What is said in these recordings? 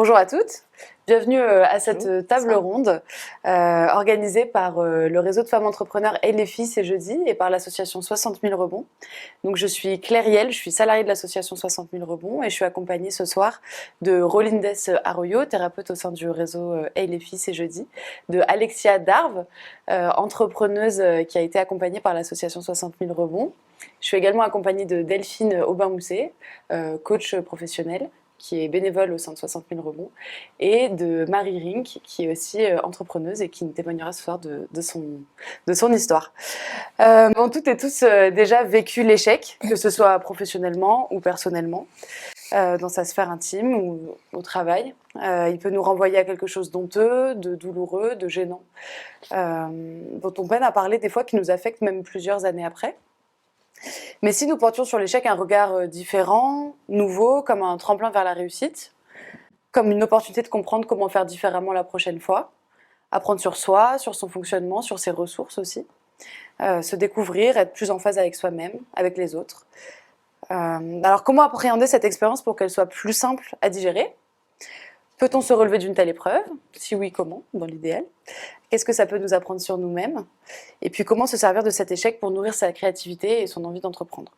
Bonjour à toutes, bienvenue à cette table ronde organisée par le réseau de femmes entrepreneurs Et les filles, c'est jeudi, et par l'association 60 000 rebonds. Donc je suis Claire Riel, je suis salariée de l'association 60 000 rebonds et je suis accompagnée ce soir de Rolindes Arroyo, thérapeute au sein du réseau Et les filles, c'est jeudi, de Alexia Darve, entrepreneuse qui a été accompagnée par l'association 60 000 rebonds. Je suis également accompagnée de Delphine Aubin-Mousset, coach professionnelle, qui est bénévole au sein de 60 000 rebonds, et de Marie Rink, qui est aussi entrepreneuse et qui nous témoignera ce soir de son histoire. Bon, toutes et tous déjà vécu l'échec, que ce soit professionnellement ou personnellement, dans sa sphère intime ou au travail. Il peut nous renvoyer à quelque chose d'honteux, de douloureux, de gênant, dont on peine à parler des fois, qui nous affecte même plusieurs années après. Mais si nous portions sur l'échec un regard différent, nouveau, comme un tremplin vers la réussite, comme une opportunité de comprendre comment faire différemment la prochaine fois, apprendre sur soi, sur son fonctionnement, sur ses ressources aussi, se découvrir, être plus en phase avec soi-même, avec les autres. Alors comment appréhender cette expérience pour qu'elle soit plus simple à digérer ? Peut-on se relever d'une telle épreuve ? Si oui, comment, dans l'idéal ? Qu'est-ce que ça peut nous apprendre sur nous-mêmes ? Et puis comment se servir de cet échec pour nourrir sa créativité et son envie d'entreprendre ?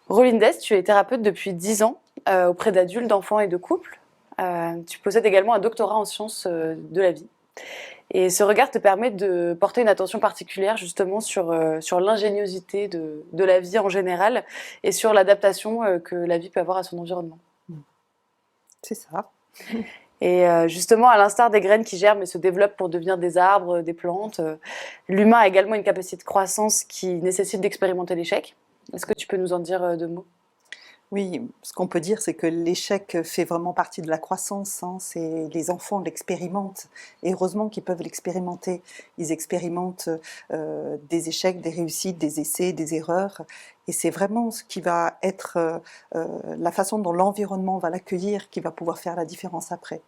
Rolindes, tu es thérapeute depuis 10 ans auprès d'adultes, d'enfants et de couples. Tu possèdes également un doctorat en sciences de la vie. Et ce regard te permet de porter une attention particulière justement sur l'ingéniosité de la vie en général et sur l'adaptation que la vie peut avoir à son environnement. C'est ça. Et justement, à l'instar des graines qui germent et se développent pour devenir des arbres, des plantes, l'humain a également une capacité de croissance qui nécessite d'expérimenter l'échec. Est-ce que tu peux nous en dire deux mots ? Oui, ce qu'on peut dire, c'est que l'échec fait vraiment partie de la croissance. C'est, les enfants l'expérimentent. Et heureusement qu'ils peuvent l'expérimenter. Ils expérimentent des échecs, des réussites, des essais, des erreurs. Et c'est vraiment ce qui va être la façon dont l'environnement va l'accueillir qui va pouvoir faire la différence après.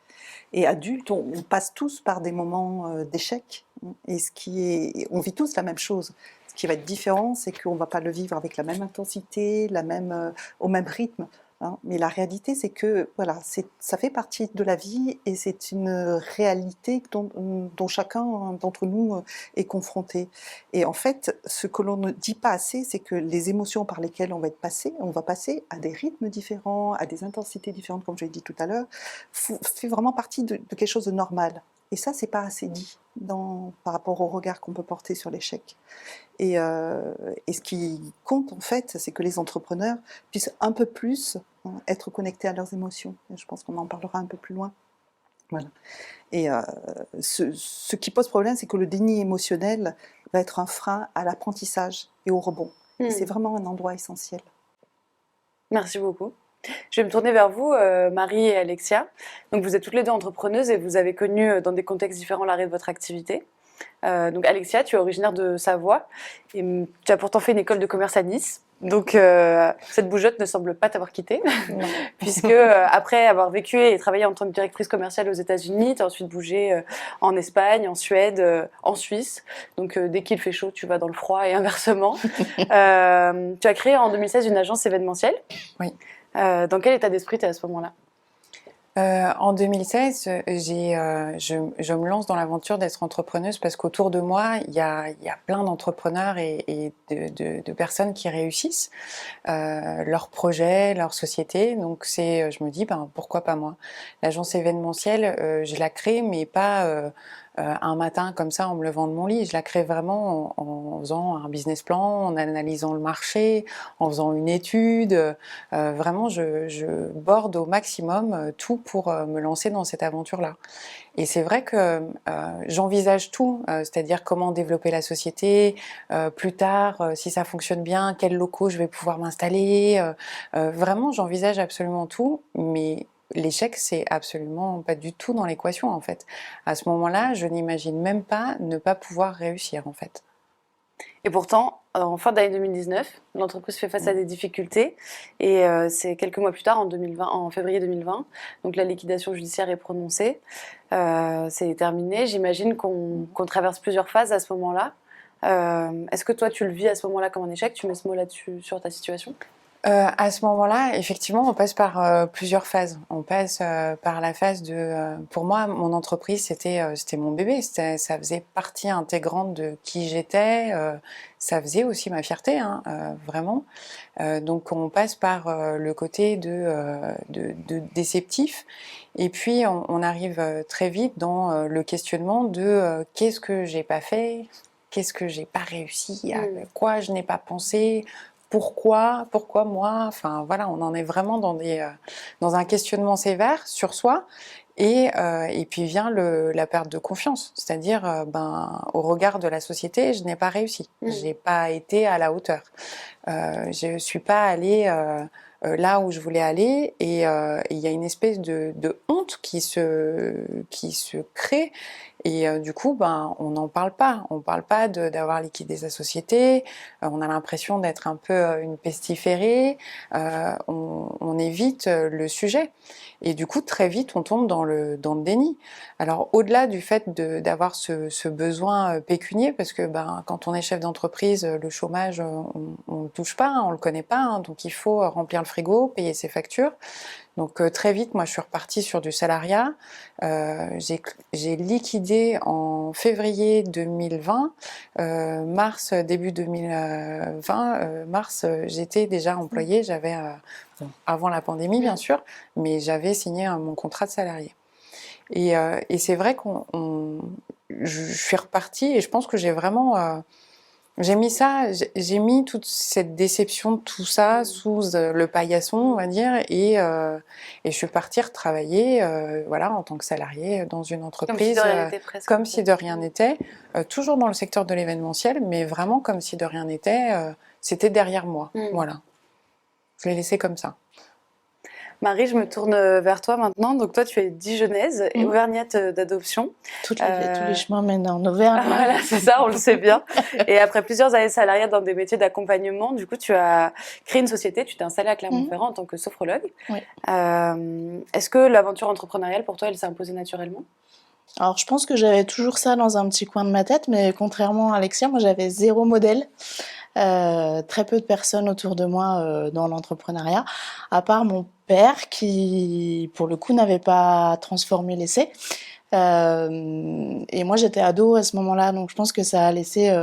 Et adultes, on passe tous par des moments d'échec. Et on vit tous la même chose. Ce qui va être différent, c'est qu'on ne va pas le vivre avec la même intensité, au même rythme. Mais la réalité, c'est que voilà, ça fait partie de la vie et c'est une réalité dont chacun d'entre nous est confronté. Et en fait, ce que l'on ne dit pas assez, c'est que les émotions par lesquelles on va passer à des rythmes différents, à des intensités différentes, comme je l'ai dit tout à l'heure, fait vraiment partie de quelque chose de normal. Et ça, c'est pas assez dit par rapport au regard qu'on peut porter sur l'échec. Et ce qui compte, en fait, c'est que les entrepreneurs puissent un peu plus être connectés à leurs émotions. Et je pense qu'on en parlera un peu plus loin. Voilà. Et ce qui pose problème, c'est que le déni émotionnel va être un frein à l'apprentissage et au rebond. Et c'est vraiment un endroit essentiel. Merci beaucoup. Je vais me tourner vers vous, Marie et Alexia. Donc vous êtes toutes les deux entrepreneuses et vous avez connu dans des contextes différents l'arrêt de votre activité. Donc Alexia, tu es originaire de Savoie et tu as pourtant fait une école de commerce à Nice. Donc cette bougeotte ne semble pas t'avoir quittée, puisque après avoir vécu et travaillé en tant que directrice commerciale aux États-Unis, tu as ensuite bougé en Espagne, en Suède, en Suisse. Donc dès qu'il fait chaud, tu vas dans le froid et inversement. Tu as créé en 2016 une agence événementielle. Oui. Dans quel état d'esprit tu es à ce moment-là ? En 2016, je me lance dans l'aventure d'être entrepreneuse parce qu'autour de moi, il y a plein d'entrepreneurs et de personnes qui réussissent leurs projets, leur société. Donc je me dis, pourquoi pas moi ? L'agence événementielle, je la crée, mais pas un matin comme ça en me levant de mon lit. Je la crée vraiment en faisant un business plan, en analysant le marché, en faisant une étude. Vraiment, je borde au maximum tout pour me lancer dans cette aventure-là. Et c'est vrai que j'envisage tout, c'est-à-dire comment développer la société, plus tard, si ça fonctionne bien, quels locaux je vais pouvoir m'installer. Vraiment, j'envisage absolument tout, mais l'échec, c'est absolument pas du tout dans l'équation, en fait. À ce moment-là, je n'imagine même pas ne pas pouvoir réussir, en fait. Et pourtant, en fin d'année 2019, l'entreprise fait face à des difficultés et c'est quelques mois plus tard, en février 2020, donc la liquidation judiciaire est prononcée, c'est terminé. J'imagine qu'on traverse plusieurs phases à ce moment-là. Est-ce que toi, tu le vis à ce moment-là comme un échec ? Tu mets ce mot là-dessus sur ta situation ? À ce moment-là, effectivement, on passe par plusieurs phases. On passe par la phase de... pour moi, mon entreprise, c'était mon bébé. Ça faisait partie intégrante de qui j'étais. Ça faisait aussi ma fierté, hein, vraiment. Donc, on passe par le côté de déceptif. Et puis, on arrive très vite dans le questionnement de qu'est-ce que j'ai pas fait, qu'est-ce que j'ai pas réussi, à quoi je n'ai pas pensé, pourquoi moi, enfin voilà, on en est vraiment dans un questionnement sévère sur soi. Et puis vient la perte de confiance, c'est-à-dire au regard de la société, je n'ai pas réussi, j'ai pas été à la hauteur, je suis pas allée là où je voulais aller, et il y a une espèce de honte qui se crée. Et du coup, on n'en parle pas. On parle pas d'avoir liquidé sa société. On a l'impression d'être un peu une pestiférée. On évite le sujet. Et du coup, très vite, on tombe dans le déni. Alors, au-delà du fait d'avoir ce besoin pécunier, parce que quand on est chef d'entreprise, le chômage, on ne touche pas, on le connaît pas, hein, donc il faut remplir le frigo, payer ses factures. Donc très vite, moi, je suis repartie sur du salariat. J'ai liquidé en février 2020. Début 2020, mars, j'étais déjà employée. J'avais, avant la pandémie, bien sûr, mais j'avais signé mon contrat de salarié. Et c'est vrai je suis repartie, et je pense que j'ai vraiment... j'ai mis toute cette déception, tout ça, sous le paillasson, on va dire, et je suis partie retravailler, voilà, en tant que salariée dans une entreprise, comme si de rien n'était, toujours dans le secteur de l'événementiel, mais vraiment comme si de rien n'était, c'était derrière moi, voilà. Je l'ai laissé comme ça. Marie, je me tourne vers toi maintenant. Donc toi, tu es dijonnaise et auvergnate d'adoption. Tous les chemins mènent en Auvergne. Voilà, c'est ça, on le sait bien. Et après plusieurs années salariales dans des métiers d'accompagnement, du coup, tu as créé une société, tu t'es installée à Clermont-Ferrand en tant que sophrologue. Oui. Est-ce que l'aventure entrepreneuriale, pour toi, elle s'est imposée naturellement ? Alors, je pense que j'avais toujours ça dans un petit coin de ma tête, mais contrairement à Alexia, moi, j'avais zéro modèle. Très peu de personnes autour de moi dans l'entrepreneuriat, à part mon père qui, pour le coup, n'avait pas transformé l'essai. Et moi, j'étais ado à ce moment-là, donc je pense que ça a laissé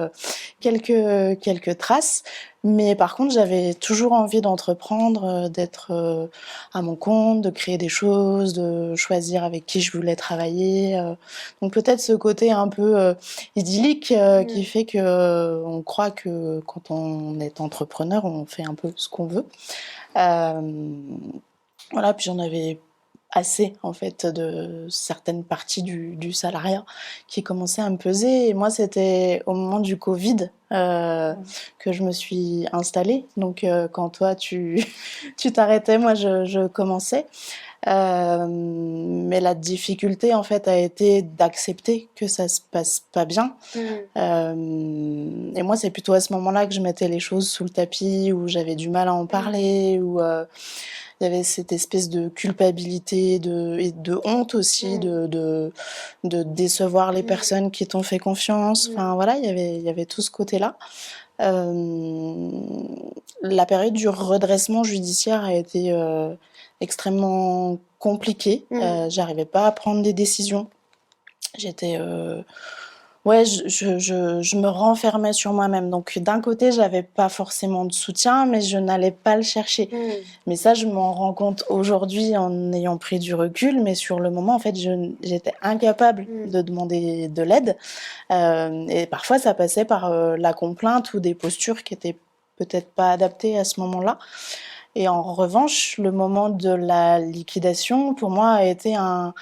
quelques traces. Mais par contre, j'avais toujours envie d'entreprendre, d'être à mon compte, de créer des choses, de choisir avec qui je voulais travailler. Donc peut-être ce côté un peu idyllique qui fait que on croit que quand on est entrepreneur, on fait un peu ce qu'on veut. Voilà, puis j'en avais assez en fait de certaines parties du salariat qui commençaient à me peser, et moi c'était au moment du Covid que je me suis installée, donc quand toi tu t'arrêtais, moi je commençais, mais la difficulté en fait a été d'accepter que ça se passe pas bien. Et moi c'est plutôt à ce moment-là que je mettais les choses sous le tapis, où j'avais du mal à en parler, où il y avait cette espèce de culpabilité et de honte aussi de décevoir les personnes qui t'ont fait confiance. Enfin voilà, il y avait tout ce côté-là. La période du redressement judiciaire a été extrêmement compliquée. J'arrivais pas à prendre des décisions. J'étais... Ouais, je me renfermais sur moi-même. Donc, d'un côté, j'avais pas forcément de soutien, mais je n'allais pas le chercher. Mais ça, je m'en rends compte aujourd'hui en ayant pris du recul. Mais sur le moment, en fait, j'étais incapable de demander de l'aide. Et parfois, ça passait par la complainte ou des postures qui étaient peut-être pas adaptées à ce moment-là. Et en revanche, le moment de la liquidation, pour moi, a été un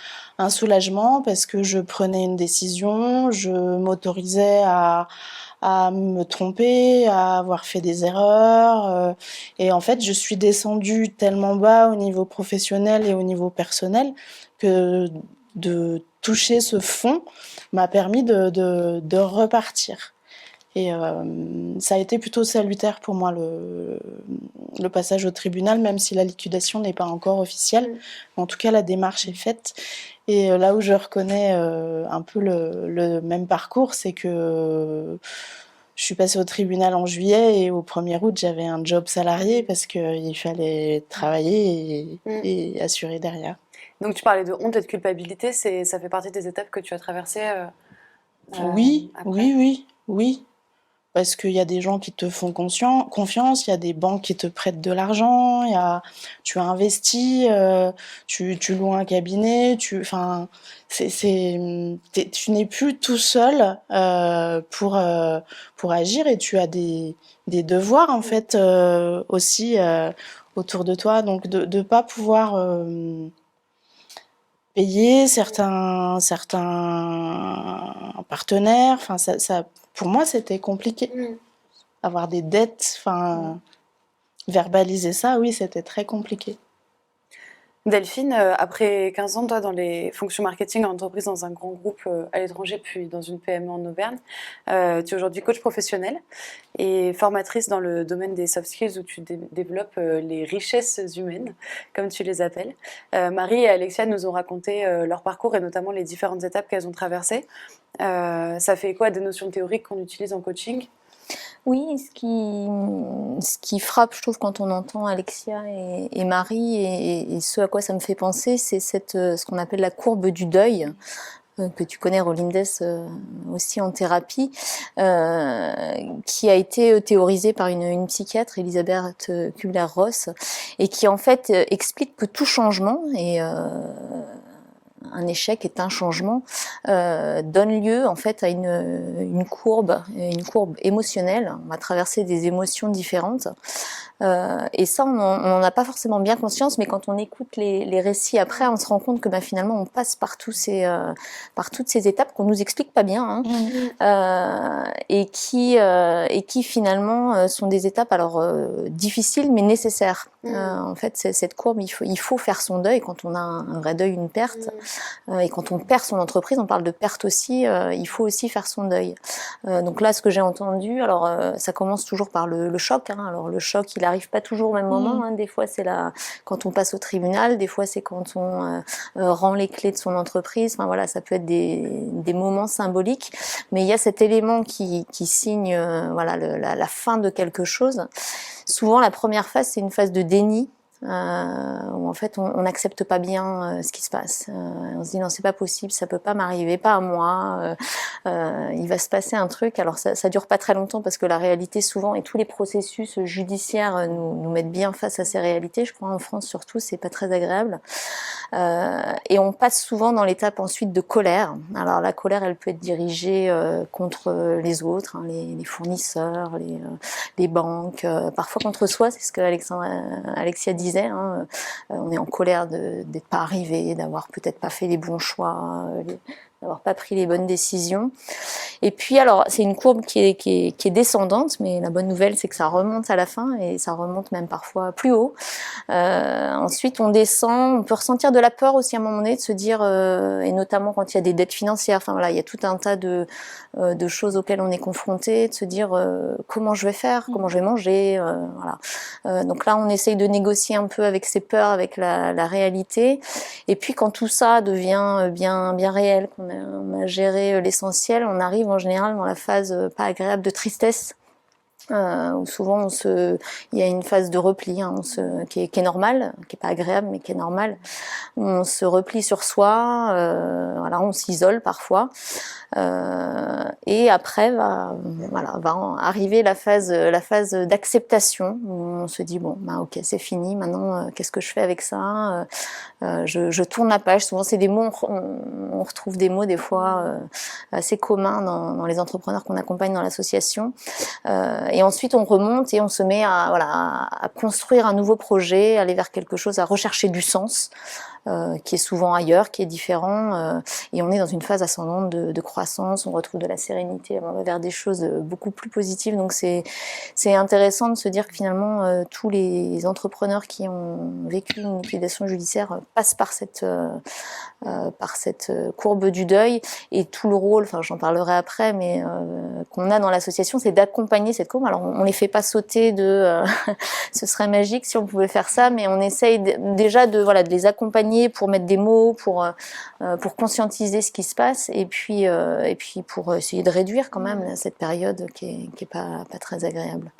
soulagement, parce que je prenais une décision, je m'autorisais à me tromper, à avoir fait des erreurs. Et en fait, je suis descendue tellement bas au niveau professionnel et au niveau personnel que de toucher ce fond m'a permis de repartir. Et ça a été plutôt salutaire pour moi, le passage au tribunal, même si la liquidation n'est pas encore officielle. En tout cas, la démarche est faite. Et là où je reconnais un peu le même parcours, c'est que je suis passée au tribunal en juillet et au 1er août, j'avais un job salarié parce qu'il fallait travailler et assurer derrière. Donc tu parlais de honte et de culpabilité, ça fait partie des étapes que tu as traversées Oui, après. oui. Parce qu'il y a des gens qui te font confiance, il y a des banques qui te prêtent de l'argent, tu as investi, tu loues un cabinet, tu n'es plus tout seul pour agir et tu as des devoirs en fait aussi autour de toi. Donc de ne pas pouvoir payer certains partenaires, enfin ça pour moi c'était compliqué. Avoir des dettes, enfin verbaliser ça, oui, c'était très compliqué. Delphine, après 15 ans, toi, dans les fonctions marketing en entreprise, dans un grand groupe à l'étranger, puis dans une PME en Auvergne, tu es aujourd'hui coach professionnel et formatrice dans le domaine des soft skills où tu développes les richesses humaines, comme tu les appelles. Marie et Alexia nous ont raconté leur parcours et notamment les différentes étapes qu'elles ont traversées. Ça fait quoi des notions théoriques qu'on utilise en coaching ? Oui, ce qui frappe, je trouve, quand on entend Alexia et Marie, et ce à quoi ça me fait penser, c'est ce qu'on appelle la courbe du deuil, que tu connais, Rolindes, aussi en thérapie, qui a été théorisée par une psychiatre, Elisabeth Kubler-Ross, et qui en fait explique que tout changement, et un échec est un changement, donne lieu en fait à une courbe émotionnelle. On va traverser des émotions différentes. Et ça, on n'en a pas forcément bien conscience, mais quand on écoute les récits après, on se rend compte que finalement, on passe par toutes ces étapes qu'on nous explique pas bien, et qui finalement sont des étapes alors difficiles mais nécessaires. En fait, cette courbe, il faut faire son deuil quand on a un vrai deuil, une perte, et quand on perd son entreprise, on parle de perte aussi. Il faut aussi faire son deuil. Donc là, ce que j'ai entendu, alors ça commence toujours par le choc. Alors le choc, il arrive pas toujours au même moment. Des fois, c'est quand on passe au tribunal. Des fois, c'est quand on rend les clés de son entreprise. Enfin voilà, ça peut être des moments symboliques. Mais il y a cet élément qui signe la fin de quelque chose. Souvent, la première phase, c'est une phase de déni. Où en fait on n'accepte pas bien ce qui se passe. On se dit non, c'est pas possible, ça peut pas m'arriver, pas à moi. Il va se passer un truc. Alors ça dure pas très longtemps parce que la réalité souvent et tous les processus judiciaires nous mettent bien face à ces réalités. Je crois en France surtout, c'est pas très agréable. Et on passe souvent dans l'étape ensuite de colère. Alors la colère, elle peut être dirigée contre les autres, les fournisseurs, les banques, parfois contre soi. C'est ce que Alexia disait. On est en colère d'être pas arrivé, d'avoir peut-être pas fait les bons choix, d'avoir pas pris les bonnes décisions. Et puis alors c'est une courbe qui est descendante, mais la bonne nouvelle c'est que ça remonte à la fin et ça remonte même parfois plus haut. Ensuite on descend, on peut ressentir de la peur aussi à un moment donné, de se dire, et notamment quand il y a des dettes financières, enfin voilà, il y a tout un tas de choses auxquelles on est confronté, de se dire comment je vais faire, comment je vais manger, voilà. Donc là on essaye de négocier un peu avec ces peurs, avec la réalité. Et puis quand tout ça devient bien réel, qu'on a géré l'essentiel, on arrive en général dans la phase pas agréable de tristesse, où souvent il y a une phase de repli, qui est normale, qui est pas agréable mais qui est normale. On se replie sur soi, on s'isole parfois. Et après va arriver la phase d'acceptation où on se dit ok, c'est fini, maintenant qu'est-ce que je fais avec ça, je tourne la page. Souvent c'est des mots, on retrouve des mots des fois assez communs dans les entrepreneurs qu'on accompagne dans l'association, et ensuite on remonte et on se met à construire un nouveau projet, aller vers quelque chose, à rechercher du sens, qui est souvent ailleurs, qui est différent, et on est dans une phase ascendante de croissance, on retrouve de la sérénité, on va vers des choses beaucoup plus positives. Donc c'est intéressant de se dire que finalement tous les entrepreneurs qui ont vécu une liquidation judiciaire passent par cette courbe du deuil, et tout le rôle, j'en parlerai après, mais qu'on a dans l'association, c'est d'accompagner cette courbe. Alors on les fait pas sauter ce serait magique si on pouvait faire ça, mais on essaye déjà de les accompagner accompagner, pour mettre des mots, pour conscientiser ce qui se passe, et puis pour essayer de réduire quand même cette période qui est pas très agréable.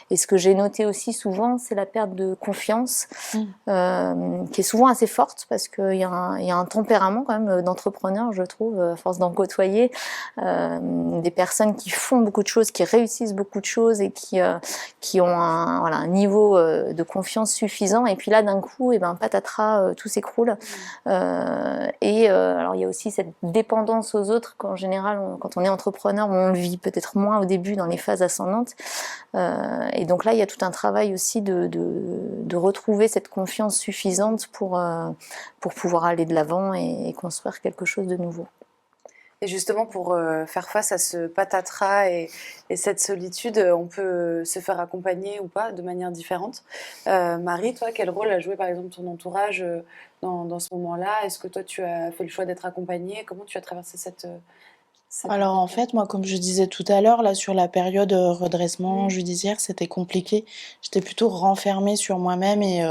Et ce que j'ai noté aussi souvent, c'est la perte de confiance, qui est souvent assez forte, parce qu'il y a un tempérament quand même d'entrepreneur, je trouve, à force d'en côtoyer, des personnes qui font beaucoup de choses, qui réussissent beaucoup de choses et qui ont un niveau de confiance suffisant, et puis là d'un coup, patatras, tout s'écroule. Alors il y a aussi cette dépendance aux autres qu'en général, quand on est entrepreneur, on le vit peut-être moins au début dans les phases ascendantes. Et donc là, il y a tout un travail aussi de retrouver cette confiance suffisante pour pouvoir aller de l'avant et construire quelque chose de nouveau. Et justement, pour faire face à ce patatras et cette solitude, on peut se faire accompagner ou pas de manière différente. Marie, toi, quel rôle a joué par exemple ton entourage dans ce moment-là? Est-ce que toi, tu as fait le choix d'être accompagnée? Comment tu as traversé cette Alors en fait, moi, comme je disais tout à l'heure, là, sur la période redressement judiciaire, c'était compliqué. J'étais plutôt renfermée sur moi-même et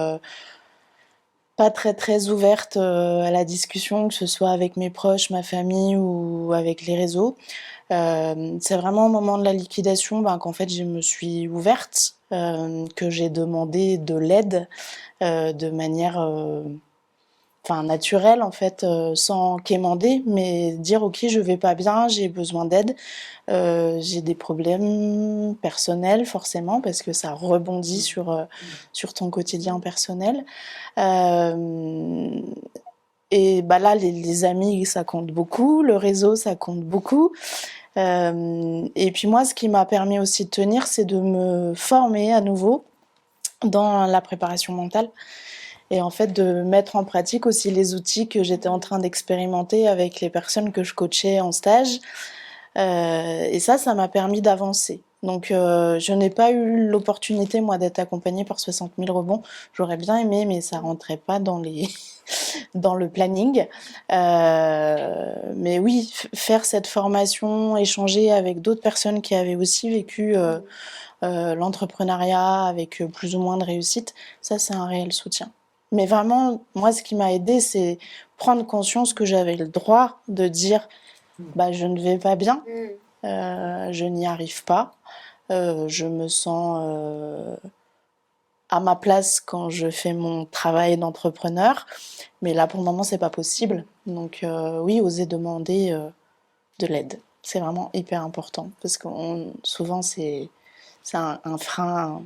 pas très très ouverte à la discussion, que ce soit avec mes proches, ma famille ou avec les réseaux. C'est vraiment au moment de la liquidation qu'en fait je me suis ouverte, que j'ai demandé de l'aide de manière naturelle en fait, sans quémander, mais dire ok, je vais pas bien, j'ai besoin d'aide, j'ai des problèmes personnels forcément parce que ça rebondit sur ton quotidien personnel. Et là, les amis, ça compte beaucoup, le réseau, ça compte beaucoup. Et puis moi, ce qui m'a permis aussi de tenir, c'est de me former à nouveau dans la préparation mentale. Et en fait, de mettre en pratique aussi les outils que j'étais en train d'expérimenter avec les personnes que je coachais en stage. Et ça m'a permis d'avancer. Donc, je n'ai pas eu l'opportunité, moi, d'être accompagnée par 60 000 rebonds. J'aurais bien aimé, mais ça rentrait pas dans le planning. Mais oui, faire cette formation, échanger avec d'autres personnes qui avaient aussi vécu l'entrepreneuriat avec plus ou moins de réussite, ça, c'est un réel soutien. Mais vraiment, moi, ce qui m'a aidée, c'est prendre conscience que j'avais le droit de dire je ne vais pas bien, je n'y arrive pas, je me sens à ma place quand je fais mon travail d'entrepreneur, mais là, pour le moment, c'est pas possible. Donc oui, oser demander de l'aide, c'est vraiment hyper important, parce que souvent, c'est un frein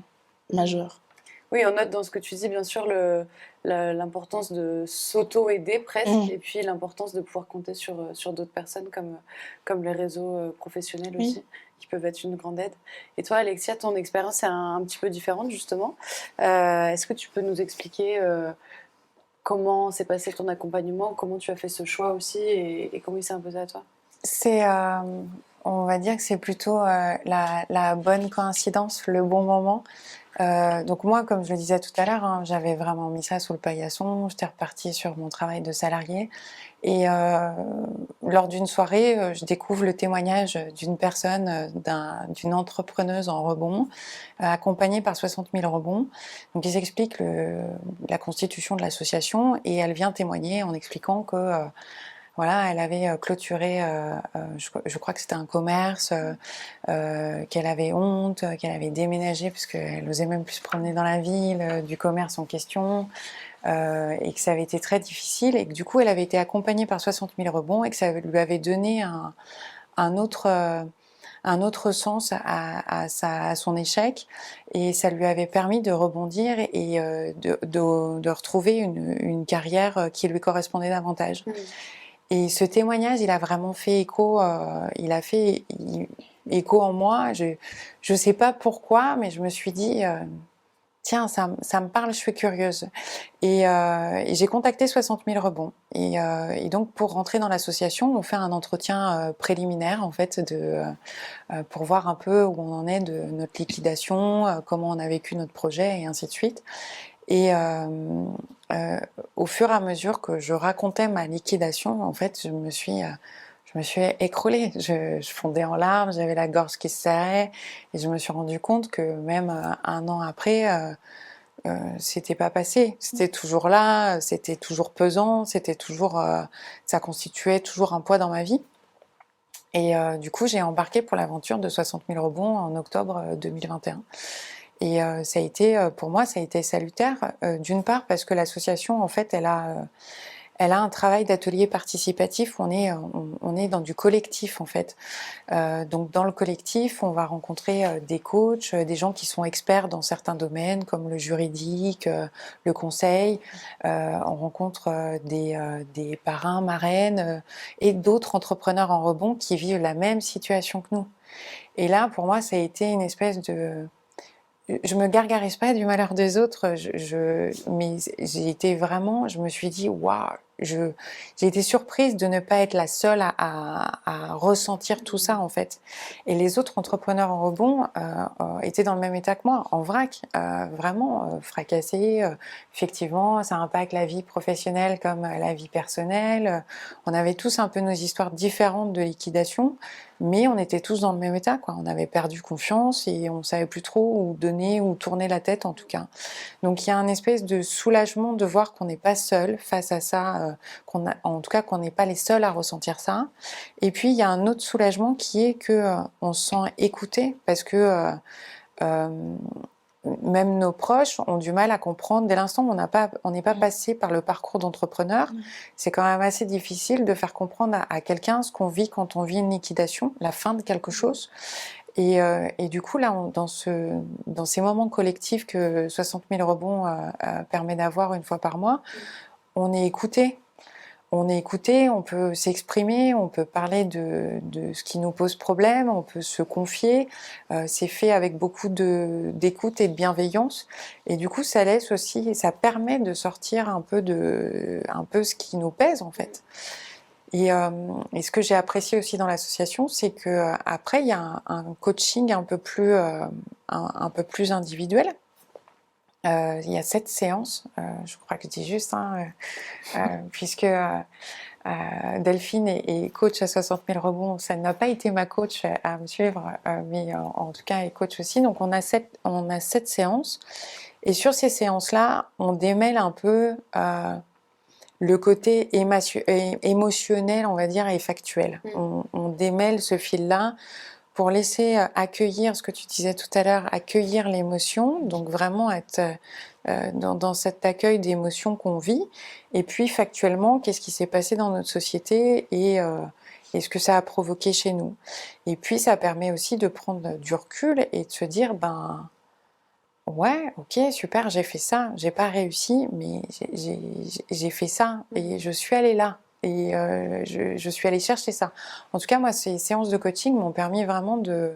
majeur. Oui, on note dans ce que tu dis, bien sûr, l'importance de s'auto-aider presque, et puis l'importance de pouvoir compter sur d'autres personnes comme les réseaux professionnels aussi, qui peuvent être une grande aide. Et toi, Alexia, ton expérience est un petit peu différente, justement. Est-ce que tu peux nous expliquer comment s'est passé ton accompagnement, comment tu as fait ce choix aussi, et comment il s'est imposé à toi? On va dire que c'est plutôt la bonne coïncidence, le bon moment. Donc moi, comme je le disais tout à l'heure, j'avais vraiment mis ça sous le paillasson. J'étais repartie sur mon travail de salarié. Et lors d'une soirée, je découvre le témoignage d'une personne, d'une entrepreneuse en rebond, accompagnée par 60 000 rebonds. Donc ils expliquent la constitution de l'association, et elle vient témoigner en expliquant que elle avait clôturé, je crois que c'était un commerce, qu'elle avait honte, qu'elle avait déménagé parce qu'elle n'osait même plus se promener dans la ville du commerce en question, et que ça avait été très difficile, et que du coup elle avait été accompagnée par 60 000 rebonds, et que ça lui avait donné un autre sens à son échec, et ça lui avait permis de rebondir et de retrouver une carrière qui lui correspondait davantage. Et ce témoignage, il a vraiment fait écho, écho en moi. Je sais pas pourquoi, mais je me suis dit, tiens, ça me parle, je suis curieuse. Et j'ai contacté 60 000 rebonds. Et donc, pour rentrer dans l'association, on fait un entretien préliminaire, en fait, pour voir un peu où on en est de notre liquidation, comment on a vécu notre projet, et ainsi de suite. Et au fur et à mesure que je racontais ma liquidation, en fait, je me suis écroulée. Je fondais en larmes, j'avais la gorge qui se serrait, et je me suis rendu compte que même un an après, c'était pas passé. C'était toujours là, c'était toujours pesant, c'était toujours, ça constituait toujours un poids dans ma vie. Et du coup, j'ai embarqué pour l'aventure de 60 000 rebonds en octobre 2021. Et ça a été, pour moi, ça a été salutaire, d'une part parce que l'association, en fait, elle a un travail d'atelier participatif. On est dans du collectif, en fait. Donc, dans le collectif, on va rencontrer des coachs, des gens qui sont experts dans certains domaines, comme le juridique, le conseil. On rencontre des parrains, marraines et d'autres entrepreneurs en rebond qui vivent la même situation que nous. Et là, pour moi, ça a été une espèce de... Je me gargarise pas du malheur des autres, mais j'ai été vraiment, je me suis dit, waouh, j'ai été surprise de ne pas être la seule à ressentir tout ça en fait. Et les autres entrepreneurs en rebond étaient dans le même état que moi, en vrac, vraiment fracassés. Effectivement, ça impacte la vie professionnelle comme la vie personnelle. On avait tous un peu nos histoires différentes de liquidation, mais on était tous dans le même état, quoi. On avait perdu confiance et on savait plus trop où donner, où tourner la tête en tout cas. Donc il y a un espèce de soulagement de voir qu'on n'est pas seul face à ça, en tout cas qu'on n'est pas les seuls à ressentir ça. Et puis il y a un autre soulagement qui est que on se sent écouté parce que même nos proches ont du mal à comprendre. Dès l'instant où on n'est pas passé par le parcours d'entrepreneur, c'est quand même assez difficile de faire comprendre à quelqu'un ce qu'on vit quand on vit une liquidation, la fin de quelque chose. Et du coup, là, dans ces moments collectifs que 60 000 rebonds permet d'avoir une fois par mois, on est écouté. On est écouté, on peut s'exprimer, on peut parler de ce qui nous pose problème, on peut se confier. C'est fait avec beaucoup d'écoute et de bienveillance. Et du coup, ça laisse aussi, ça permet de sortir un peu ce qui nous pèse en fait. Et ce que j'ai apprécié aussi dans l'association, c'est que après il y a un coaching un peu plus individuel. Il y a 7 séances, je crois que je dis juste, puisque Delphine est coach à 60 000 rebonds. Ça n'a pas été ma coach à me suivre, mais en tout cas elle est coach aussi. Donc on a 7 séances. Et sur ces séances-là, on démêle un peu le côté émotionnel, on va dire, et factuel. On démêle ce fil-là pour laisser accueillir ce que tu disais tout à l'heure, accueillir l'émotion, donc vraiment être dans cet accueil d'émotions qu'on vit, et puis factuellement, qu'est-ce qui s'est passé dans notre société et ce que ça a provoqué chez nous. Et puis ça permet aussi de prendre du recul et de se dire, ben ouais, ok, super, j'ai fait ça, j'ai pas réussi, mais j'ai fait ça, et je suis allée là. Et je suis allée chercher ça. En tout cas, moi, ces séances de coaching m'ont permis vraiment de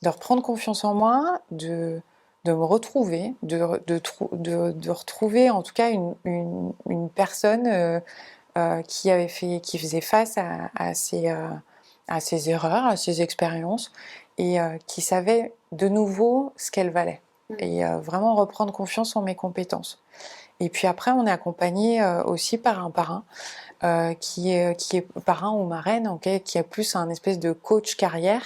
reprendre confiance en moi, de me retrouver, de retrouver en tout cas une personne qui faisait face à ses erreurs, à ses expériences, et qui savait de nouveau ce qu'elle valait. Et vraiment reprendre confiance en mes compétences. Et puis après, on est accompagné aussi par un parrain. Qui est parrain ou marraine, okay, qui est plus un espèce de coach carrière,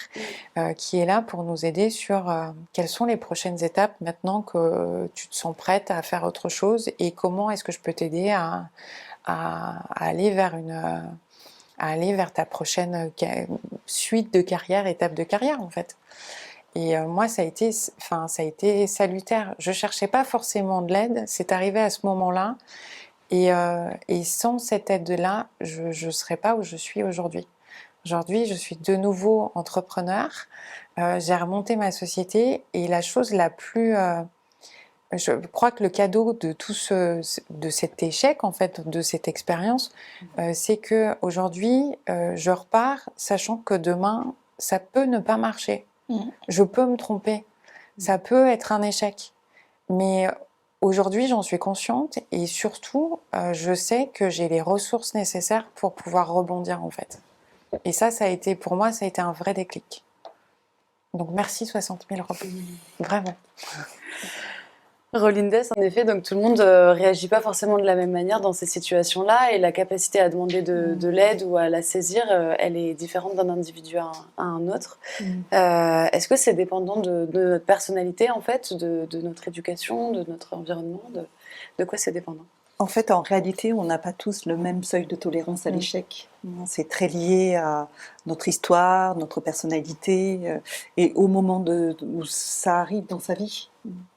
qui est là pour nous aider sur quelles sont les prochaines étapes maintenant que tu te sens prête à faire autre chose, et comment est-ce que je peux t'aider à aller vers ta prochaine suite de carrière, étape de carrière en fait. Et moi, ça a été salutaire. Je cherchais pas forcément de l'aide, c'est arrivé à ce moment-là. Et sans cette aide-là, je ne serais pas où je suis aujourd'hui. Aujourd'hui, je suis de nouveau entrepreneur. J'ai remonté ma société, et la chose la plus... je crois que le cadeau de de cet échec, en fait, de cette expérience, c'est que aujourd'hui, je repars sachant que demain, ça peut ne pas marcher. Je peux me tromper. Ça peut être un échec. Mais aujourd'hui, j'en suis consciente, et surtout, je sais que j'ai les ressources nécessaires pour pouvoir rebondir, en fait. Et ça a été, pour moi, ça a été un vrai déclic. Donc merci 60 000 rebonds. Vraiment. Rolindes, en effet, donc tout le monde réagit pas forcément de la même manière dans ces situations-là et la capacité à demander de l'aide ou à la saisir, elle est différente d'un individu à un autre. Est-ce que c'est dépendant de notre personnalité, en fait, de notre éducation, de notre environnement, de quoi c'est dépendant? En fait, en réalité, on n'a pas tous le même seuil de tolérance à l'échec. C'est très lié à notre histoire, notre personnalité, et au moment où ça arrive dans sa vie.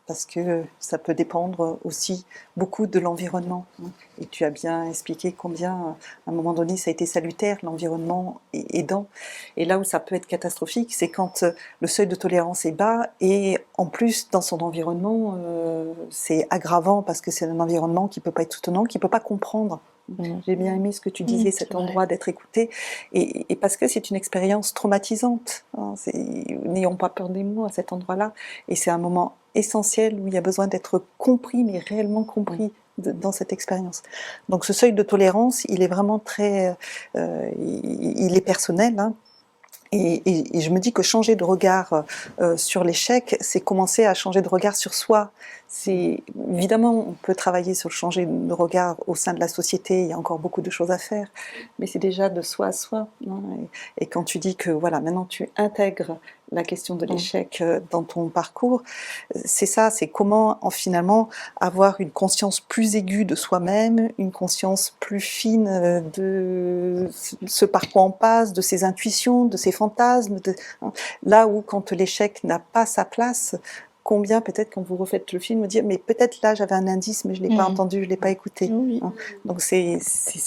Parce que ça peut dépendre aussi beaucoup de l'environnement. Et tu as bien expliqué combien, à un moment donné, ça a été salutaire, l'environnement aidant. Et là où ça peut être catastrophique, c'est quand le seuil de tolérance est bas et en plus, dans son environnement, c'est aggravant parce que c'est un environnement qui ne peut pas être soutenant, qui ne peut pas comprendre. J'ai bien aimé ce que tu disais, cet endroit d'être écouté, et parce que c'est une expérience traumatisante. N'ayons pas peur des mots à cet endroit-là, et c'est un moment essentiel où il y a besoin d'être compris, mais réellement compris dans cette expérience. Donc ce seuil de tolérance, il est vraiment très, il est personnel. Et je me dis que changer de regard sur l'échec, c'est commencer à changer de regard sur soi. Évidemment, on peut travailler sur changer de regard au sein de la société, il y a encore beaucoup de choses à faire, mais c'est déjà de soi à soi. Et quand tu dis que voilà, maintenant tu intègres la question de l'échec dans ton parcours, c'est ça, c'est comment finalement avoir une conscience plus aiguë de soi-même, une conscience plus fine de ce par quoi on passe, de ses intuitions, de ses fantasmes, là où quand l'échec n'a pas sa place, combien peut-être quand vous refaites le film, vous dire mais peut-être là j'avais un indice mais je l'ai pas entendu, je l'ai pas écouté. Donc c'est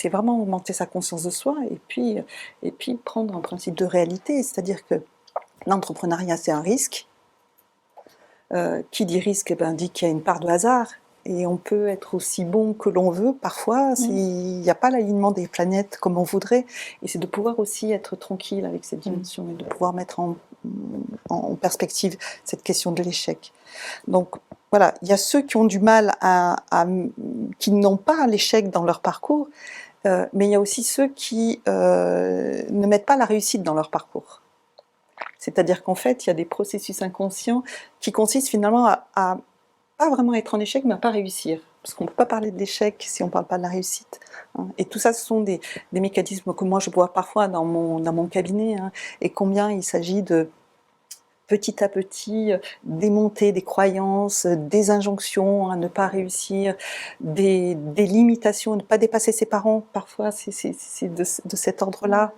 vraiment augmenter sa conscience de soi et puis prendre un principe de réalité, c'est-à-dire que l'entrepreneuriat c'est un risque. Qui dit risque dit qu'il y a une part de hasard. Et on peut être aussi bon que l'on veut, parfois, il n'y a pas l'alignement des planètes comme on voudrait, et c'est de pouvoir aussi être tranquille avec cette dimension, et de pouvoir mettre en perspective cette question de l'échec. Donc voilà, il y a ceux qui ont du mal qui n'ont pas l'échec dans leur parcours, mais il y a aussi ceux qui ne mettent pas la réussite dans leur parcours. C'est-à-dire qu'en fait, il y a des processus inconscients qui consistent finalement à pas vraiment être en échec, mais à pas réussir. Parce qu'on ne peut pas parler de l'échec si on ne parle pas de la réussite. Et tout ça, ce sont des mécanismes que moi je vois parfois dans mon cabinet, et combien il s'agit de petit à petit démonter des croyances, des injonctions à ne pas réussir, des limitations, à ne pas dépasser ses parents. Parfois, c'est de cet ordre-là.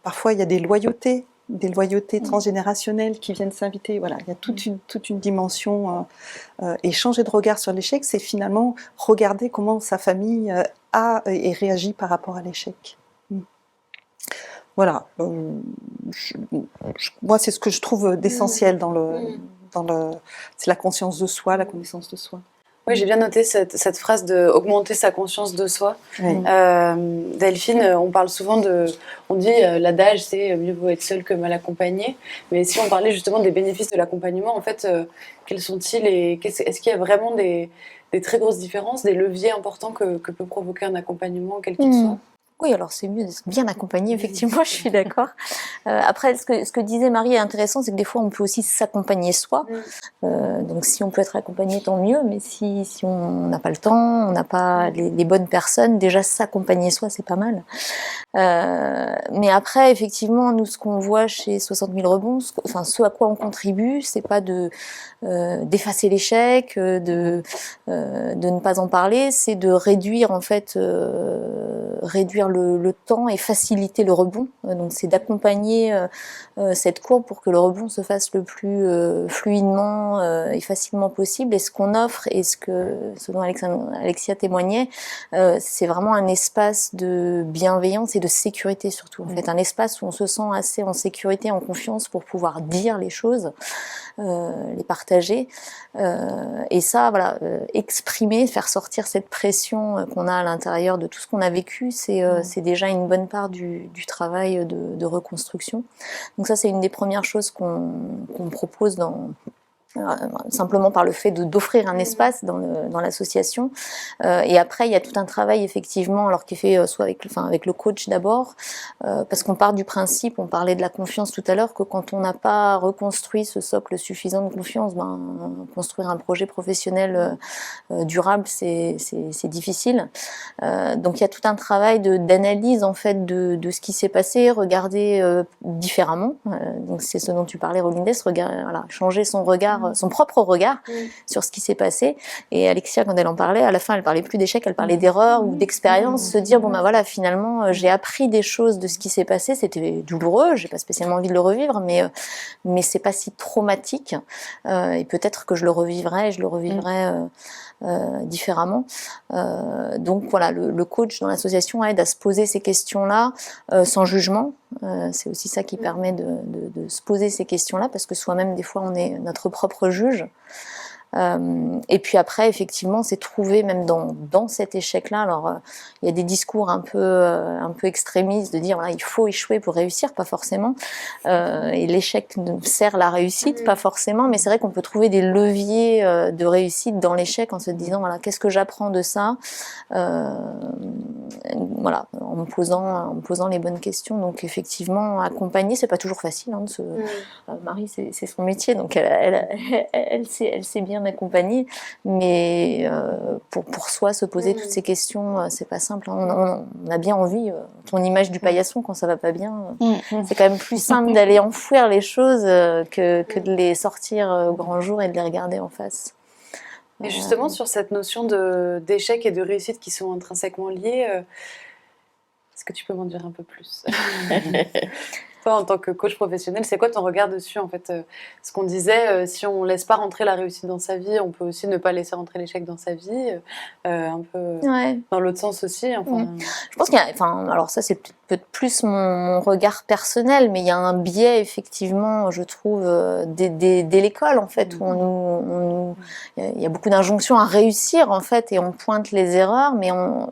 Parfois, il y a des loyautés transgénérationnelles qui viennent s'inviter. Voilà, il y a toute une dimension. Et changer de regard sur l'échec, c'est finalement regarder comment sa famille a et réagit par rapport à l'échec. Voilà. Moi, c'est ce que je trouve d'essentiel c'est la conscience de soi, la connaissance de soi. Oui, j'ai bien noté cette phrase de augmenter sa conscience de soi. Oui. Delphine, on parle souvent on dit l'adage c'est mieux vaut être seul que mal accompagné. Mais si on parlait justement des bénéfices de l'accompagnement, en fait, quels sont-ils et est-ce qu'il y a vraiment des très grosses différences, des leviers importants que peut provoquer un accompagnement, quel qu'il soit? Oui, alors c'est mieux d'être bien accompagné, effectivement, je suis d'accord. Après, ce que disait Marie est intéressant, c'est que des fois, on peut aussi s'accompagner soi. Donc, si on peut être accompagné, tant mieux, mais si on n'a pas le temps, on n'a pas les bonnes personnes, déjà s'accompagner soi, c'est pas mal. Mais après, effectivement, nous, ce qu'on voit chez 60 000 rebonds, ce à quoi on contribue, c'est pas d'effacer l'échec, de ne pas en parler, c'est de réduire, en fait, réduire le temps et faciliter le rebond. Donc c'est d'accompagner cette courbe pour que le rebond se fasse le plus fluidement et facilement possible. Et ce qu'on offre et ce dont Alexia témoignait, c'est vraiment un espace de bienveillance et de sécurité surtout. En fait, un espace où on se sent assez en sécurité, en confiance pour pouvoir dire les choses, les partager. Et ça, voilà, exprimer, faire sortir cette pression qu'on a à l'intérieur de tout ce qu'on a vécu, c'est déjà une bonne part du travail de reconstruction. Donc ça, c'est une des premières choses qu'on propose simplement par le fait d'offrir un espace dans l'association. Et après, il y a tout un travail effectivement, alors qui est fait soit avec le coach d'abord, parce qu'on part du principe, on parlait de la confiance tout à l'heure, que quand on n'a pas reconstruit ce socle suffisant de confiance, construire un projet professionnel durable, c'est difficile. Donc il y a tout un travail d'analyse en fait de ce qui s'est passé, regarder différemment. Donc c'est ce dont tu parlais, Rolindès, voilà, changer son regard, son propre regard sur ce qui s'est passé. Et Alexia, quand elle en parlait, à la fin, elle parlait plus d'échecs, elle parlait d'erreurs ou d'expériences, se dire bon ben voilà, finalement, j'ai appris des choses de ce qui s'est passé. C'était douloureux, j'ai pas spécialement envie de le revivre, mais c'est pas si traumatique. Et peut-être que je le revivrai différemment. Donc voilà, le coach dans l'association aide à se poser ces questions-là sans jugement. C'est aussi ça qui permet de se poser ces questions-là, parce que soi-même, des fois, on est notre propre juge. Et puis après, effectivement, c'est trouver, même dans cet échec-là, alors il y a des discours un peu extrémistes de dire voilà, il faut échouer pour réussir, pas forcément. Et l'échec sert la réussite, pas forcément, mais c'est vrai qu'on peut trouver des leviers de réussite dans l'échec en se disant voilà, qu'est-ce que j'apprends de ça, voilà, en me posant les bonnes questions. Donc effectivement, accompagner, c'est pas toujours facile. Hein, Marie, c'est son métier, donc elle sait bien accompagner, mais pour soi se poser toutes ces questions, c'est pas simple. Hein. On a bien envie, ton image du paillasson quand ça va pas bien, c'est quand même plus simple d'aller enfouir les choses que de les sortir au grand jour et de les regarder en face. Et justement, sur cette notion d'échec et de réussite qui sont intrinsèquement liées, est-ce que tu peux m'en dire un peu plus? Toi, en tant que coach professionnel, c'est quoi ton regard dessus en fait? Ce qu'on disait, si on laisse pas rentrer la réussite dans sa vie, on peut aussi ne pas laisser rentrer l'échec dans sa vie, un peu dans l'autre sens aussi. Enfin... Je pense qu'il y a, alors ça c'est peut-être plus mon regard personnel, mais il y a un biais effectivement, je trouve, dès l'école en fait, où il y a beaucoup d'injonctions à réussir en fait, et on pointe les erreurs, mais on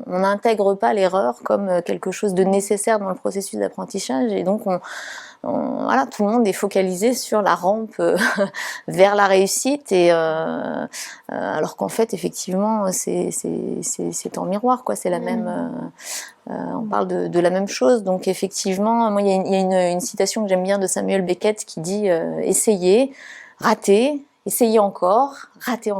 n'intègre pas l'erreur comme quelque chose de nécessaire dans le processus d'apprentissage. Et donc, voilà, tout le monde est focalisé sur la rampe vers la réussite, et alors qu'en fait, effectivement, c'est en miroir, quoi. C'est la même. On parle de la même chose. Donc, effectivement, moi, il y a une citation que j'aime bien de Samuel Beckett qui dit essayez, ratez. Essayez encore, ratez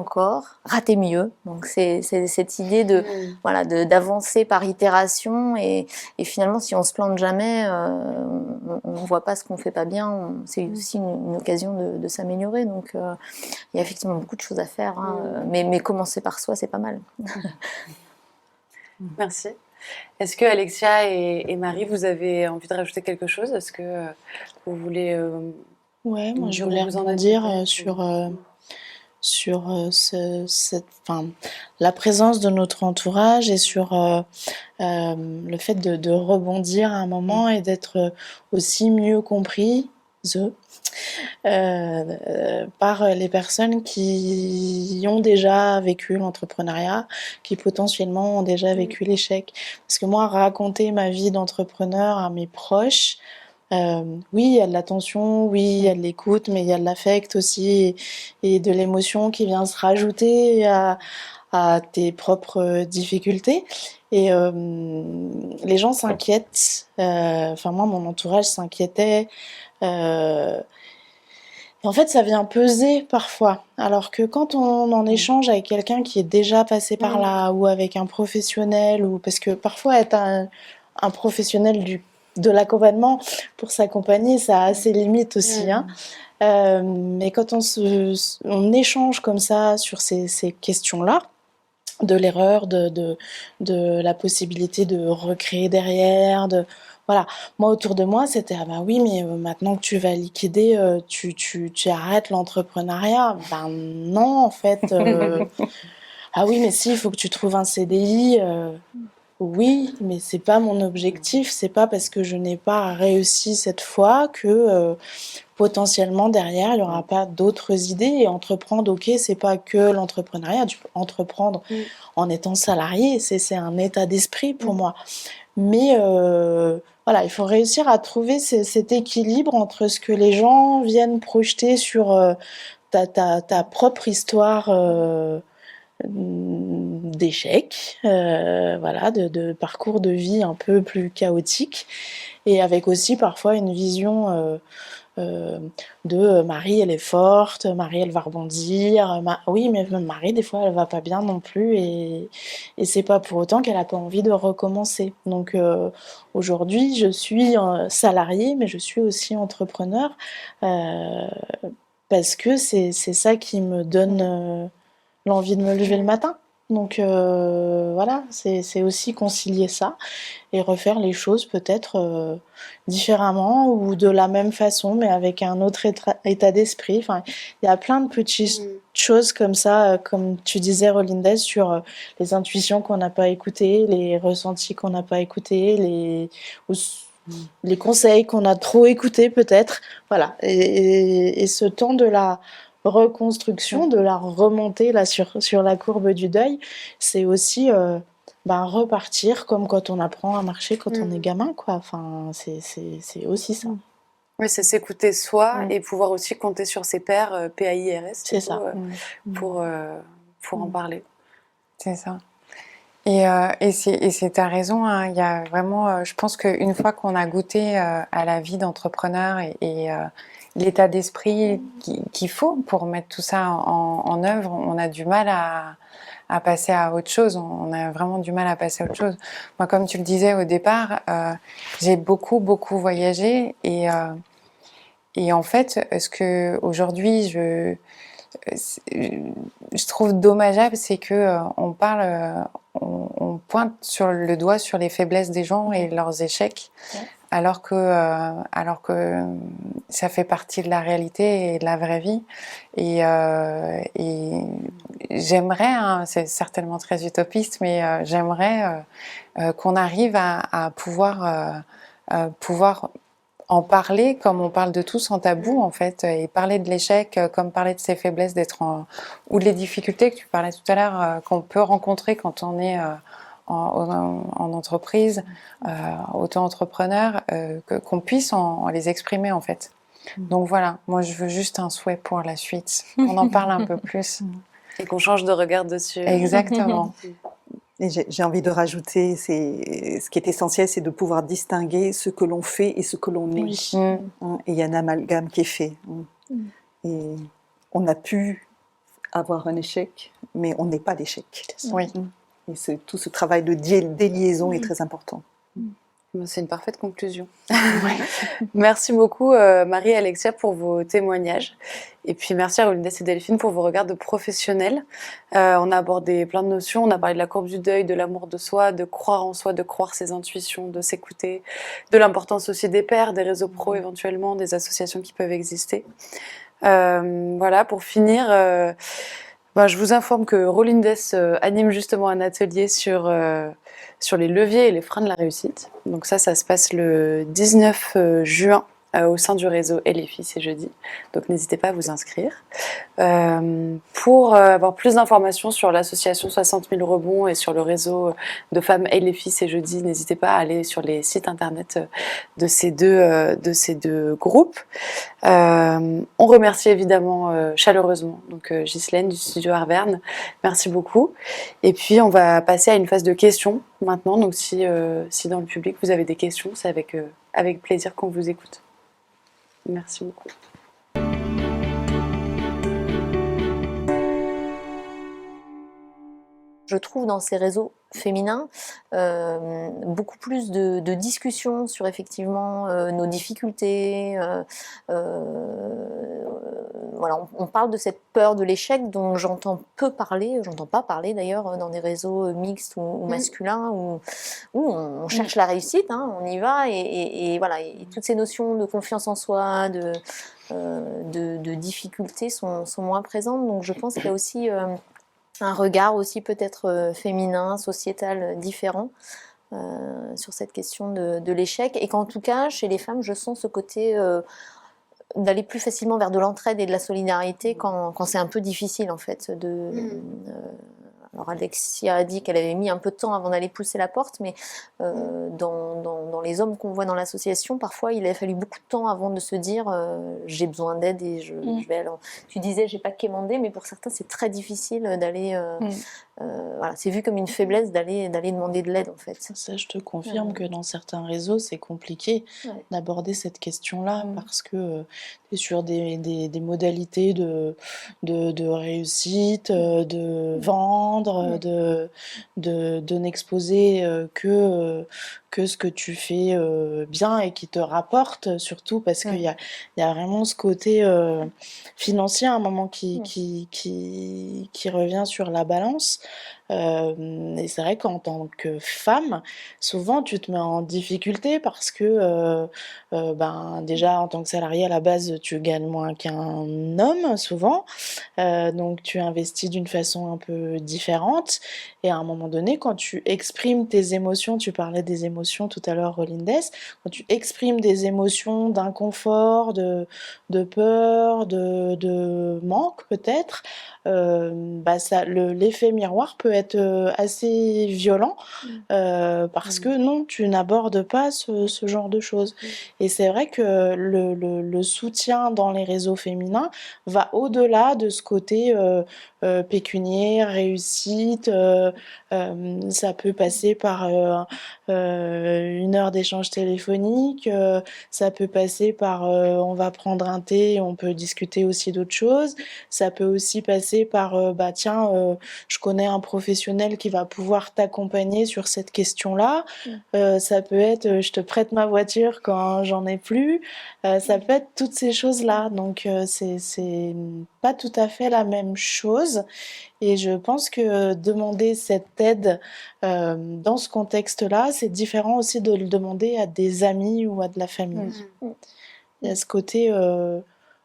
mieux. Donc c'est cette idée d'avancer par itération, et finalement si on se plante jamais, on ne voit pas ce qu'on fait pas bien. C'est aussi une occasion de s'améliorer. Donc il y a effectivement beaucoup de choses à faire, hein, mais commencer par soi, c'est pas mal. Merci. Est-ce que Alexia et Marie, vous avez envie de rajouter quelque chose? Est-ce que vous voulez Ouais, moi je voulais rebondir sur la présence de notre entourage, et sur le fait de rebondir à un moment et d'être aussi mieux compris par les personnes qui ont déjà vécu l'entrepreneuriat, qui potentiellement ont déjà vécu l'échec. Parce que moi, raconter ma vie d'entrepreneur à mes proches, oui, il y a de l'attention, oui, il y a de l'écoute, mais il y a de l'affect aussi, et de l'émotion qui vient se rajouter à tes propres difficultés. Et les gens s'inquiètent, moi, mon entourage s'inquiétait. Et en fait, ça vient peser parfois. Alors que quand on en échange avec quelqu'un qui est déjà passé par là, ou avec un professionnel, ou parce que parfois être un professionnel de l'accompagnement pour s'accompagner, ça a ses limites aussi. Hein. Mais quand on échange comme ça sur ces questions-là, de l'erreur, de la possibilité de recréer derrière, voilà. Moi, autour de moi, c'était ah bah oui, mais maintenant que tu vas liquider, tu arrêtes l'entrepreneuriat. Ben non, en fait. Ah oui, mais si, il faut que tu trouves un CDI. Oui, mais c'est pas mon objectif. C'est pas parce que je n'ai pas réussi cette fois que potentiellement derrière il y aura pas d'autres idées. Et entreprendre, ok, c'est pas que l'entrepreneuriat. Tu peux entreprendre en étant salarié. C'est un état d'esprit pour moi. Mais voilà, il faut réussir à trouver cet équilibre entre ce que les gens viennent projeter sur ta propre histoire d'échec, voilà, de parcours de vie un peu plus chaotique, et avec aussi parfois une vision de Marie, elle est forte, Marie, elle va rebondir. Oui, mais Marie, des fois, elle va pas bien non plus, et c'est pas pour autant qu'elle a pas envie de recommencer. Donc aujourd'hui, je suis salariée, mais je suis aussi entrepreneur euh, parce que c'est ça qui me donne l'envie de me lever le matin. Donc voilà, c'est aussi concilier ça et refaire les choses peut-être différemment ou de la même façon, mais avec un autre état d'esprit. Enfin, il y a plein de petites choses comme ça, comme tu disais, Rolindez, sur les intuitions qu'on n'a pas écoutées, les ressentis qu'on n'a pas écoutés, les conseils qu'on a trop écoutés peut-être. Voilà, et ce temps de la reconstruction, de la remontée là sur la courbe du deuil, c'est aussi repartir comme quand on apprend à marcher quand on est gamin, quoi. Enfin, c'est aussi ça. Oui, c'est s'écouter soi et pouvoir aussi compter sur ses pairs, PAIRS, C'est ça. pour en parler. C'est ça. Et t'as raison, hein, il y a vraiment, je pense qu'une fois qu'on a goûté à la vie d'entrepreneur et l'état d'esprit qu'il faut pour mettre tout ça en œuvre, on a du mal à passer à autre chose. On a vraiment du mal à passer à autre chose. Moi, comme tu le disais au départ, j'ai beaucoup voyagé et en fait, ce que aujourd'hui je trouve dommageable, c'est que on parle, on pointe sur le doigt sur les faiblesses des gens et leurs échecs, alors que ça fait partie de la réalité et de la vraie vie. Et j'aimerais, hein, c'est certainement très utopiste, mais j'aimerais qu'on arrive à pouvoir en parler comme on parle de tout sans tabou en fait, et parler de l'échec comme parler de ses faiblesses, ou de les difficultés que tu parlais tout à l'heure, qu'on peut rencontrer quand on est en entreprise, auto-entrepreneur, qu'on puisse les exprimer en fait. Donc voilà, moi je veux juste un souhait pour la suite, qu'on en parle un peu plus. Et qu'on change de regard dessus. Exactement. Et j'ai envie de rajouter, ce qui est essentiel, c'est de pouvoir distinguer ce que l'on fait et ce que l'on est. Oui. Hein, et il y a un amalgame qui est fait. Et on a pu avoir un échec, mais on n'est pas l'échec. Oui. Et tout ce travail de déliaison est très important. C'est une parfaite conclusion. Merci beaucoup Marie et Alexia pour vos témoignages. Et puis merci à Rolindez et Delphine pour vos regards de professionnels. On a abordé plein de notions, on a parlé de la courbe du deuil, de l'amour de soi, de croire en soi, de croire ses intuitions, de s'écouter, de l'importance aussi des pairs, des réseaux pro éventuellement, des associations qui peuvent exister. Voilà, pour finir, je vous informe que Rolindez anime justement un atelier sur les leviers et les freins de la réussite. Donc ça se passe le 19 juin au sein du réseau Et les filles, c'est jeudi. Donc n'hésitez pas à vous inscrire. Pour avoir plus d'informations sur l'association 60 000 rebonds et sur le réseau de femmes Et les filles, c'est jeudi, n'hésitez pas à aller sur les sites internet de ces deux groupes. On remercie évidemment chaleureusement donc Ghislaine du studio Arverne. Merci beaucoup. Et puis on va passer à une phase de questions maintenant. Donc si dans le public vous avez des questions, c'est avec plaisir qu'on vous écoute. Merci beaucoup. Je trouve dans ces réseaux féminins beaucoup plus de discussions sur effectivement nos difficultés. Voilà, on parle de cette peur de l'échec dont j'entends peu parler, j'entends pas parler d'ailleurs dans des réseaux mixtes ou masculins où on cherche la réussite, hein, on y va et voilà, et toutes ces notions de confiance en soi, de difficultés sont moins présentes. Donc je pense qu'il y a aussi un regard aussi peut-être féminin, sociétal différent sur cette question de l'échec, et qu'en tout cas chez les femmes je sens ce côté d'aller plus facilement vers de l'entraide et de la solidarité quand c'est un peu difficile en fait Alors Alexia a dit qu'elle avait mis un peu de temps avant d'aller pousser la porte, mais dans les hommes qu'on voit dans l'association, parfois il a fallu beaucoup de temps avant de se dire j'ai besoin d'aide et je vais. Alors, tu disais j'ai pas quémandé, mais pour certains c'est très difficile d'aller. Voilà, c'est vu comme une faiblesse d'aller demander de l'aide en fait. Ça, je te confirme que dans certains réseaux, c'est compliqué d'aborder cette question-là parce que tu es sur des modalités de réussite, de vendre, de n'exposer que ce que tu fais bien et qui te rapporte, surtout parce qu'il y a vraiment ce côté financier à un moment qui revient sur la balance. Et c'est vrai qu'en tant que femme, souvent tu te mets en difficulté parce que déjà en tant que salariée à la base tu gagnes moins qu'un homme souvent, donc tu investis d'une façon un peu différente et à un moment donné quand tu exprimes tes émotions, tu parlais des émotions tout à l'heure Rolindes, quand tu exprimes des émotions d'inconfort, de peur, de manque peut-être, l'effet miroir peut être assez violent parce que non, tu n'abordes pas ce genre de choses. Et c'est vrai que le soutien dans les réseaux féminins va au-delà de ce côté pécuniaire, réussite. Ça peut passer par une heure d'échange téléphonique, ça peut passer par on va prendre un thé et on peut discuter aussi d'autres choses. Ça peut aussi passer par je connais un professionnel qui va pouvoir t'accompagner sur cette question-là. Ça peut être je te prête ma voiture quand j'en ai plus. Ça peut être toutes ces choses-là. Donc c'est pas tout à fait la même chose. Et je pense que demander cette aide dans ce contexte-là, c'est différent aussi de le demander à des amis ou à de la famille. Il y a ce côté,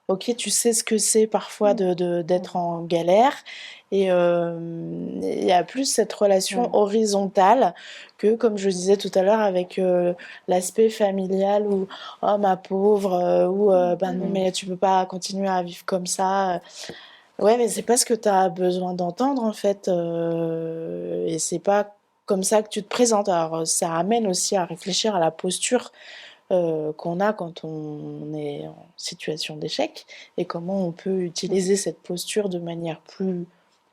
ok, tu sais ce que c'est parfois d'être en galère, et il y a plus cette relation horizontale que, comme je disais tout à l'heure, avec l'aspect familial où « oh ma pauvre » ou non mais tu peux pas continuer à vivre comme ça ». Ouais, mais c'est pas ce que tu as besoin d'entendre en fait, et c'est pas comme ça que tu te présentes. Alors ça amène aussi à réfléchir à la posture qu'on a quand on est en situation d'échec et comment on peut utiliser cette posture de manière plus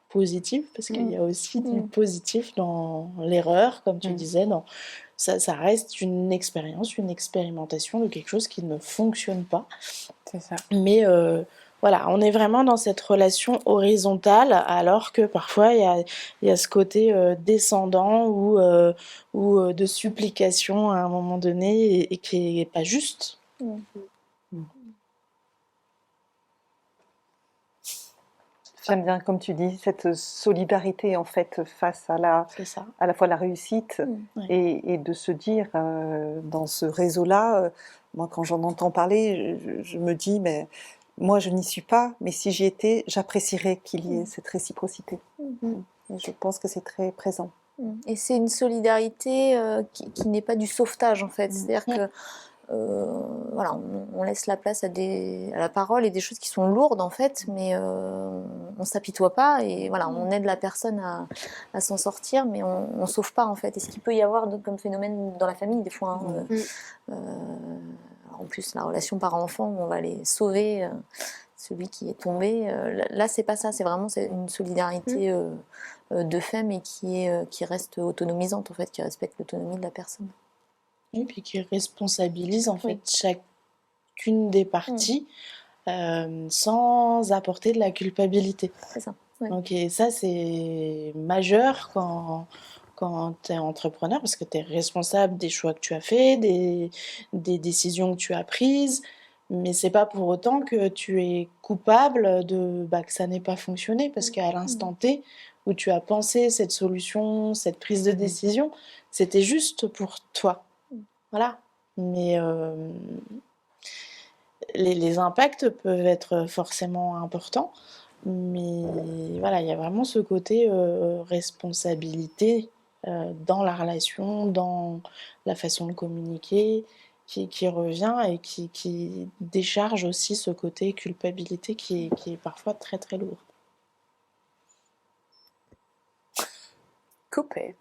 positive, parce qu'il y a aussi du positif dans l'erreur, comme tu disais, ça reste une expérience, une expérimentation de quelque chose qui ne fonctionne pas. C'est ça. Mais voilà, on est vraiment dans cette relation horizontale, alors que parfois il y a ce côté descendant ou de supplication à un moment donné et qui n'est pas juste. J'aime bien, comme tu dis, cette solidarité en fait face à la fois la réussite et de se dire dans ce réseau-là, moi quand j'en entends parler, je me dis mais moi je n'y suis pas, mais si j'y étais, j'apprécierais qu'il y ait cette réciprocité. Et je pense que c'est très présent. Et c'est une solidarité qui n'est pas du sauvetage en fait, c'est-à-dire que voilà, on laisse la place à la parole et des choses qui sont lourdes en fait, mais on s'apitoie pas et voilà, on aide la personne à s'en sortir, mais on sauve pas en fait. Et ce qu'il peut y avoir comme phénomène dans la famille des fois, en plus la relation parent-enfant où on va aller sauver celui qui est tombé. Là, c'est pas ça, c'est vraiment une solidarité de fait, mais qui reste autonomisante en fait, qui respecte l'autonomie de la personne. Et puis qui responsabilise en fait chacune des parties sans apporter de la culpabilité. C'est ça. Donc, et ça, c'est majeur quand tu es entrepreneur, parce que tu es responsable des choix que tu as faits, des décisions que tu as prises, mais c'est pas pour autant que tu es coupable que ça n'ait pas fonctionné, parce qu'à l'instant T où tu as pensé cette solution, cette prise de décision, c'était juste pour toi. Voilà. Mais les impacts peuvent être forcément importants, mais voilà, il y a vraiment ce côté responsabilité dans la relation, dans la façon de communiquer, qui revient et qui décharge aussi ce côté culpabilité qui est parfois très très lourd. coupé.